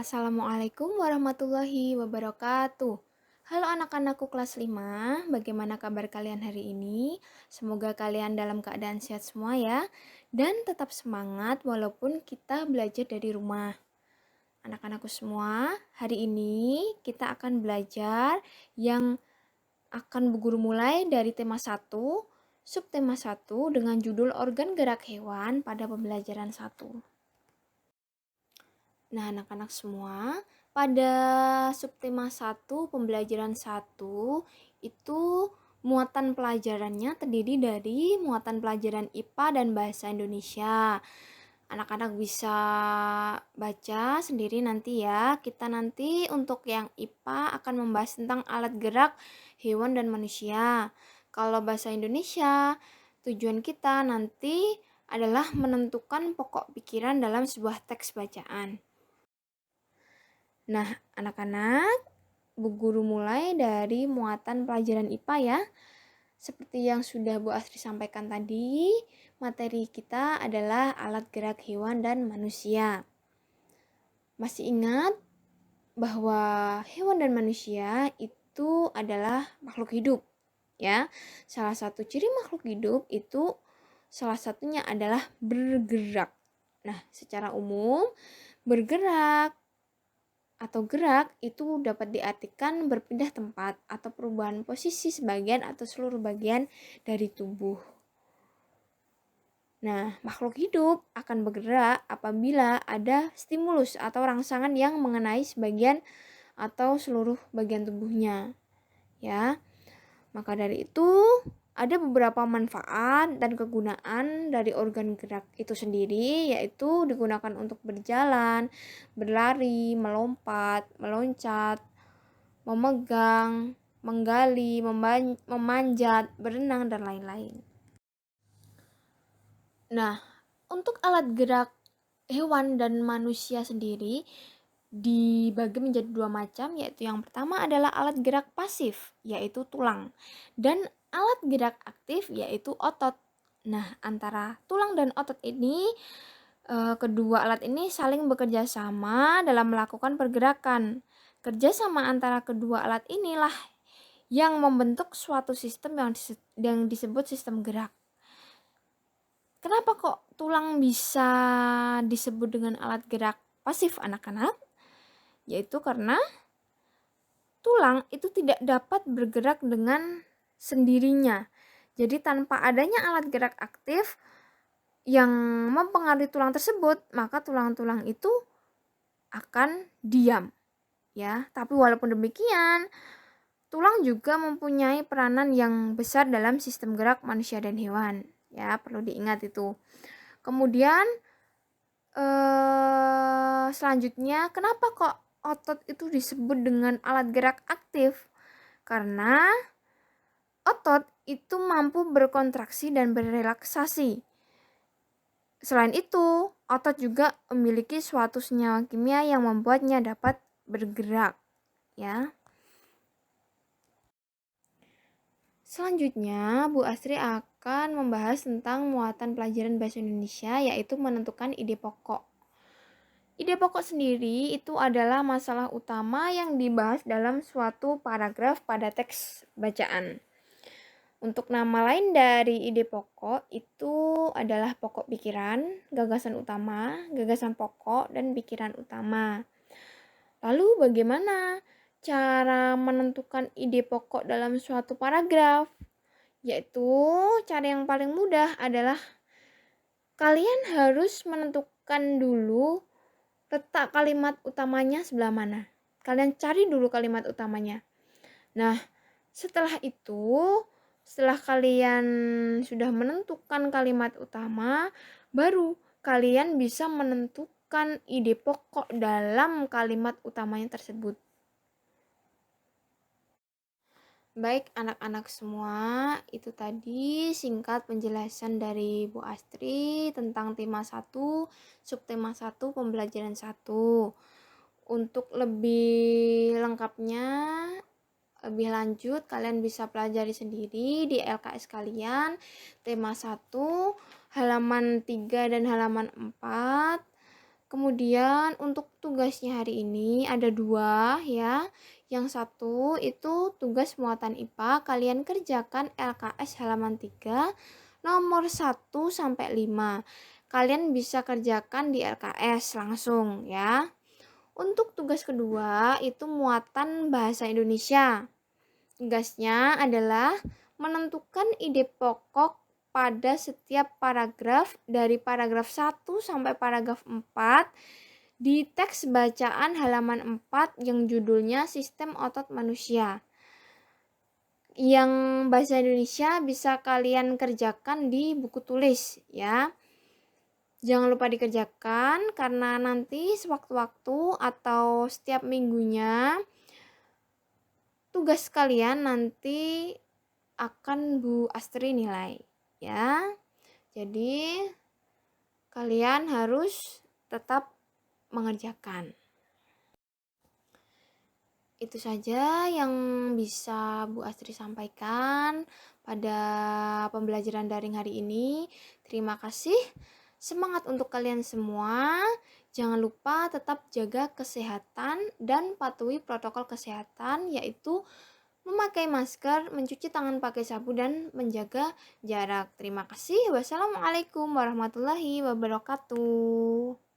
Assalamualaikum warahmatullahi wabarakatuh. Halo anak-anakku kelas 5, bagaimana kabar kalian hari ini? Semoga kalian dalam keadaan sehat semua ya. Dan tetap semangat walaupun kita belajar dari rumah. Anak-anakku semua, hari ini kita akan belajar yang akan berguru mulai dari tema 1, subtema 1 dengan judul organ gerak hewan pada pembelajaran 1. Nah, anak-anak semua, pada subtema 1, pembelajaran 1, itu muatan pelajarannya terdiri dari muatan pelajaran IPA dan Bahasa Indonesia. Anak-anak bisa baca sendiri nanti ya. Kita nanti untuk yang IPA akan membahas tentang alat gerak hewan dan manusia. Kalau Bahasa Indonesia, tujuan kita nanti adalah menentukan pokok pikiran dalam sebuah teks bacaan. Nah, anak-anak, Bu Guru mulai dari muatan pelajaran IPA ya. Seperti yang sudah Bu Astri sampaikan tadi, materi kita adalah alat gerak hewan dan manusia. Masih ingat bahwa hewan dan manusia itu adalah makhluk hidup, ya. Salah satu ciri makhluk hidup itu salah satunya adalah bergerak. Nah, secara umum bergerak atau gerak itu dapat diartikan berpindah tempat atau perubahan posisi sebagian atau seluruh bagian dari tubuh. Nah, makhluk hidup akan bergerak apabila ada stimulus atau rangsangan yang mengenai sebagian atau seluruh bagian tubuhnya. Ya. Maka dari itu, ada beberapa manfaat dan kegunaan dari organ gerak itu sendiri, yaitu digunakan untuk berjalan, berlari, melompat, meloncat, memegang, menggali, memanjat, berenang, dan lain-lain. Nah, untuk alat gerak hewan dan manusia sendiri dibagi menjadi dua macam, yaitu yang pertama adalah alat gerak pasif, yaitu tulang, dan alat gerak aktif, yaitu otot. Nah, antara tulang dan otot ini, kedua alat ini saling bekerja sama dalam melakukan pergerakan. Kerjasama antara kedua alat inilah yang membentuk suatu sistem yang disebut sistem gerak. Kenapa kok tulang bisa disebut dengan alat gerak pasif, anak-anak? Yaitu karena tulang itu tidak dapat bergerak dengan sendirinya. Jadi tanpa adanya alat gerak aktif yang mempengaruhi tulang tersebut, maka tulang-tulang itu akan diam. Ya, tapi walaupun demikian, tulang juga mempunyai peranan yang besar dalam sistem gerak manusia dan hewan. Ya, perlu diingat itu. Kemudian selanjutnya, kenapa kok otot itu disebut dengan alat gerak aktif? Karena otot itu mampu berkontraksi dan berelaksasi. Selain itu, otot juga memiliki suatu senyawa kimia yang membuatnya dapat bergerak, ya. Selanjutnya, Bu Astri akan membahas tentang muatan pelajaran bahasa Indonesia, yaitu menentukan ide pokok. Ide pokok sendiri itu adalah masalah utama yang dibahas dalam suatu paragraf pada teks bacaan. Untuk nama lain dari ide pokok itu adalah pokok pikiran, gagasan utama, gagasan pokok, dan pikiran utama. Lalu bagaimana cara menentukan ide pokok dalam suatu paragraf? Yaitu cara yang paling mudah adalah kalian harus menentukan dulu letak kalimat utamanya sebelah mana. Kalian cari dulu kalimat utamanya. Nah, setelah itu, setelah kalian sudah menentukan kalimat utama, baru kalian bisa menentukan ide pokok dalam kalimat utamanya tersebut. Baik anak-anak semua, itu tadi singkat penjelasan dari Bu Astri tentang tema 1, subtema 1, pembelajaran 1. Untuk lebih lengkapnya, lebih lanjut, kalian bisa pelajari sendiri di LKS kalian, tema 1, halaman 3 dan halaman 4. Kemudian untuk tugasnya hari ini ada 2 ya. Yang satu itu tugas muatan IPA, kalian kerjakan LKS halaman 3 nomor 1 sampai 5. Kalian bisa kerjakan di LKS langsung ya. Untuk tugas kedua itu muatan bahasa Indonesia. Tugasnya adalah menentukan ide pokok pada setiap paragraf dari paragraf 1 sampai paragraf 4 di teks bacaan halaman 4 yang judulnya Sistem Otot Manusia. Yang bahasa Indonesia bisa kalian kerjakan di buku tulis ya. Jangan lupa dikerjakan karena nanti sewaktu-waktu atau setiap minggunya tugas kalian nanti akan Bu Astri nilai ya. Jadi kalian harus tetap mengerjakan. Itu saja yang bisa Bu Astri sampaikan pada pembelajaran daring hari ini. Terima kasih. Semangat untuk kalian semua. Jangan lupa tetap jaga kesehatan dan patuhi protokol kesehatan, yaitu memakai masker, mencuci tangan pakai sabun, dan menjaga jarak. Terima kasih. Wassalamualaikum warahmatullahi wabarakatuh.